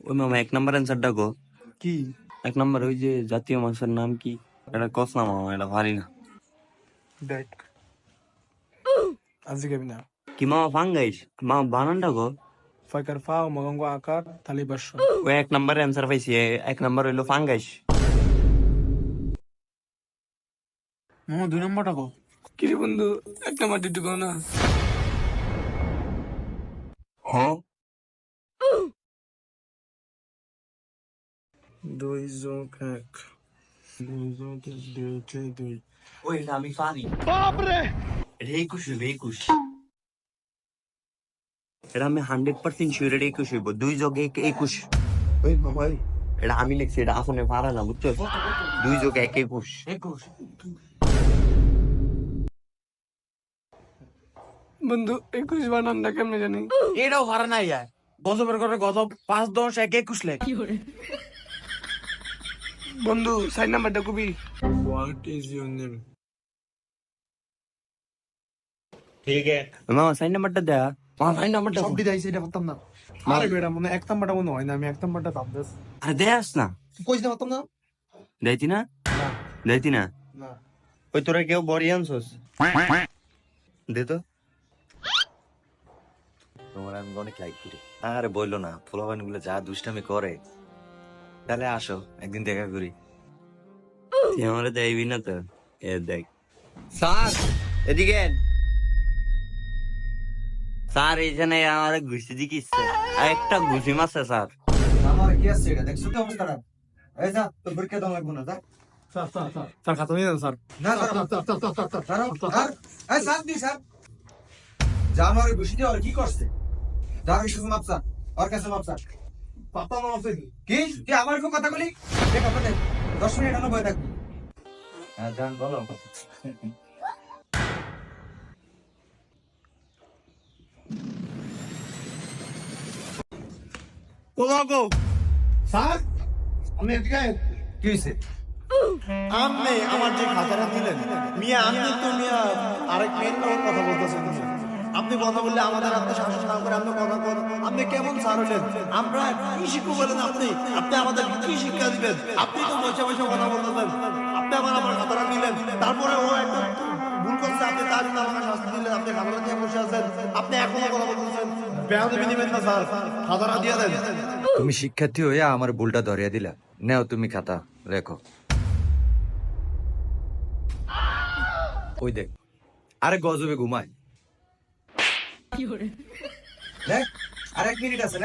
ওই মামা এক নাম্বার অ্যান্সারটা গো। কি? এক নাম্বার ওই যে জাতীয় মাছের নাম কি? এটা কস না মামা, এটা পারি না। দেখ আজকে খাবি না। কি মামা ফাঙ্গাইস? মামা বানানটা গো। ফাঁকার ফা মগঙ্গ আকার থালি বাস্য। ওই এক নাম্বারে অ্যান্সার পাইছি, এক নাম্বার হইলো ফাঙ্গাইস। মামা 2 নম্বরটা কো। কি রে বন্ধু, এক নাম্বার ডিটু কো না। হ্যাঁ 2 যোগ 1 2 যোগ 2 ওই এটা আমি পারি। বাপরে, এটা 21 হইবে 21। এটা আমি 100% শিওর, এটা 21 হইব। 2 যোগ 1 21। ওই মামা ওই, এটা আমি লিখছি, এটা আপনি পারা না বুঝছো। 2 যোগ 1 21। বন্ধু 21 বানানটা কেমনে জানি। এটাও ভাড়া নাই আর গজবের করে গজব 5 10 1 21 লেখ। বন্ধু 4 নাম্বারটা কবি। What is your name? মামা সাইন নাম্বারটা দেয়া। মামা সাইন নাম্বারটা সব দিদাইছে এটা করতাম না। আরে বেটা মনে এক নাম্বারটা মনে হয় না, আমি এক নাম্বারটা ভাবতেছি। আরে দেয়াস না। কইছ না করতাম না। দেইতি না? দেইতি না? না ওই তোরা কেউ বড়ি আনছস? দে তো। তোমার আমি অনেক লাইক করি। আরে বললো না, পোলাপান গুলো যা দুষ্টামি করে। তাহলে আসো একদিন দেখা করি। তুই আমারে দেইবি না তো? এ দেখ স্যার, এদিকে আন। স্যার এইখানে আমার ঘুষি দিকিচ্ছে, আর একটা ঘুষি মারছে স্যার। আমার কি আছে এটা দেখছো তো অবস্থাটা? এই যা তোর পরীক্ষা দাও লাগবে না যা। স্যার খাতা নিয়ে যান স্যার। না স্যার এই স্যার দি স্যার যা আমার বসিতে আর কি করছে? যা আমি শুধু মাপসা আর কাছে মাপসা পাতা না আছে কি তুই আমার কোন কথা বলি? দেখ আপনি 10 মিনিট এখনো বই থাকবি। হ্যাঁ জান বলো। কোলাগো স্যার আমি এদিকে কি হইছে? আমনে আমার যে খাতাটা দিলেন মিয়া, আপনি তো মিয়া আরেক মেয়ের নিয়ে কথা বলতেছেন মিয়া। আপনি কথা বললে আমাদের আপনি শাসন না করে আপনি কথা বলেন, আপনি কেমন স্যার হলেন? আমরা কি শিখবো বলেন? আপনি আপনি আমাদের কি শিক্ষা দিবেন? আপনি তো বসে বসে কথা বলতেছেন, আপনি আমার খাতাটা দিলেন, তারপরে ও একটা ভুল করছে, আপনি তার জন্য আমাকে শাস্তি দিলেন, আপনি খাতাটা নিয়ে বসে আছেন, আপনি এখনো কথা বলতেছেন। বেয়াদবি দিবেন না স্যার, খাতাটা দিয়ে দেন। তুমি শিক্ষার্থী হয়ে আমার ভুলটা ধরিয়ে দিলা। নেও তুমি খাতা রেখো। ওই দেখ, আরে গজবে ঘুমায়। দেখ আর 1 মিনিট আছে দেখ।